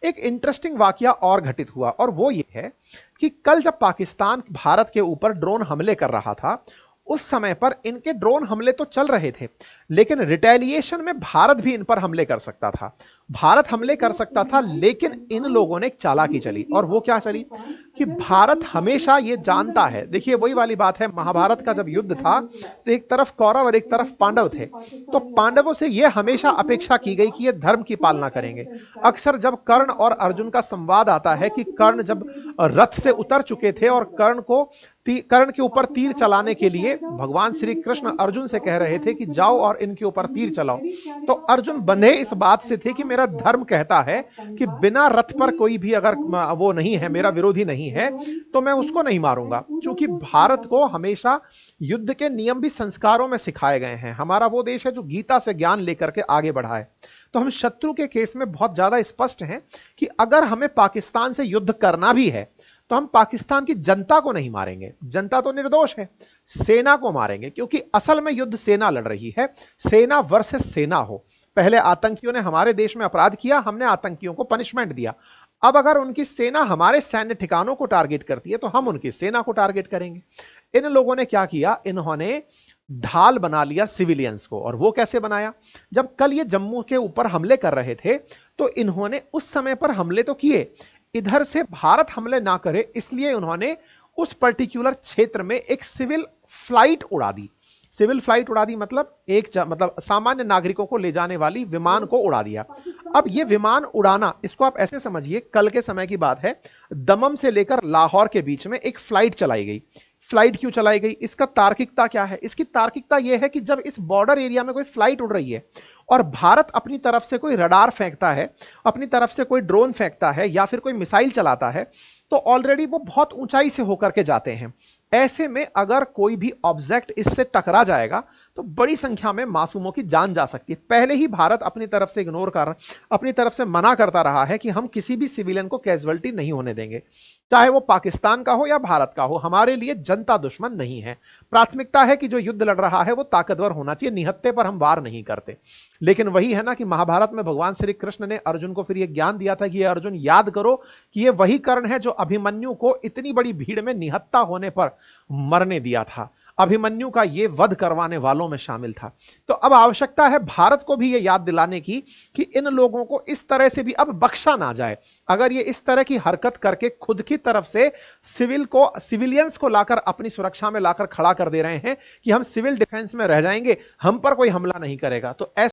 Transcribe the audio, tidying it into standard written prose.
एक इंटरेस्टिंग वाकया और घटित हुआ, और वो ये है कि कल जब पाकिस्तान भारत के ऊपर ड्रोन हमले कर रहा था, उस समय पर इनके ड्रोन हमले तो चल रहे थे, लेकिन रिटेलिएशन में भारत भी इन पर हमले कर सकता था। भारत हमले कर सकता था, लेकिन इन लोगों ने एक चालाकी चली, और वो क्या चली कि भारत हमेशा ये जानता है, देखिए वही वाली बात है, महाभारत का जब युद्ध था तो एक तरफ कौरव और एक तरफ पांडव थे, तो पांडवों से ये हमेशा अपेक्षा की गई कि ये धर्म की पालना करेंगे। अक्सर जब कर्ण और अर्जुन का संवाद आता है कि कर्ण जब रथ से उतर चुके थे और कर्ण के ऊपर तीर चलाने के लिए भगवान श्री कृष्ण अर्जुन से कह रहे थे कि जाओ और इनके ऊपर तीर चलाओ, तो अर्जुन बंधे इस बात से थे कि मेरा धर्म कहता है कि बिना रथ पर कोई भी अगर वो नहीं है, मेरा विरोधी नहीं है, तो मैं उसको नहीं मारूंगा। क्योंकि भारत को हमेशा युद्ध के नियम भी संस्कारों में सिखाए गए हैं। हमारा वो देश है जो गीता से ज्ञान लेकर के आगे बढ़ा है। तो हम शत्रु के केस में बहुत ज्यादा स्पष्ट हैं कि अगर हमें पाकिस्तान से युद्ध करना भी है तो हम पाकिस्तान की जनता को नहीं मारेंगे, जनता तो निर्दोष है, सेना को मारेंगे, क्योंकि असल में युद्ध सेना लड़ रही है, सेना वर्सेस सेना हो। पहले आतंकियों ने हमारे देश में अपराध किया, हमने आतंकियों को पनिशमेंट दिया। अब अगर उनकी सेना हमारे सैन्य ठिकानों को टारगेट करती है तो हम उनकी सेना को टारगेट करेंगे। इन लोगों ने क्या किया, इन्होंने ढाल बना लिया सिविलियंस को। और वो कैसे बनाया, जब कल ये जम्मू के ऊपर हमले कर रहे थे तो इन्होंने उस समय पर हमले तो किए, इधर से भारत हमले ना करे इसलिए उन्होंने उस पर्टिकुलर क्षेत्र में एक सिविल फ्लाइट उड़ा दी। सिविल फ्लाइट उड़ा दी मतलब मतलब सामान्य नागरिकों को ले जाने वाली विमान को उड़ा दिया। अब ये विमान उड़ाना, इसको आप ऐसे समझिए, कल के समय की बात है, दमम से लेकर लाहौर के बीच में एक फ्लाइट चलाई गई। फ्लाइट क्यों चलाई गई, इसका तार्किकता क्या है? इसकी तार्किकता यह है कि जब इस बॉर्डर एरिया में कोई फ्लाइट उड़ रही है और भारत अपनी तरफ से कोई रडार फेंकता है, अपनी तरफ से कोई ड्रोन फेंकता है या फिर कोई मिसाइल चलाता है, तो ऑलरेडी वो बहुत ऊंचाई से होकर के जाते हैं। ऐसे में अगर कोई भी ऑब्जेक्ट इससे टकरा जाएगा तो बड़ी संख्या में मासूमों की जान जा सकती है। पहले ही भारत अपनी तरफ से इग्नोर कर, अपनी तरफ से मना करता रहा है कि हम किसी भी सिविलियन को कैजुअल्टी नहीं होने देंगे, चाहे वो पाकिस्तान का हो या भारत का हो। हमारे लिए जनता दुश्मन नहीं है, प्राथमिकता है कि जो युद्ध लड़ रहा है वो ताकतवर होना चाहिए, निहत्थे पर हम वार नहीं करते। लेकिन वही है ना कि महाभारत में भगवान श्री कृष्ण ने अर्जुन को फिर यह ज्ञान दिया था कि ये अर्जुन याद करो कि ये वही कर्ण है जो अभिमन्यु को इतनी बड़ी भीड़ में निहत्था होने पर मरने दिया था। अभिमन्यु का ये वध करवाने वालों में शामिल था। तो अब आवश्यकता है भारत को भी ये याद दिलाने की कि इन लोगों को इस तरह से भी अब बख्शा ना जाए। अगर ये इस तरह की हरकत करके खुद की तरफ से सिविलियंस को लाकर अपनी सुरक्षा में लाकर खड़ा कर दे रहे हैं कि हम सिविल डिफेंस में रह जाएंगे, हम पर कोई हमला नहीं करेगा, तो ऐसे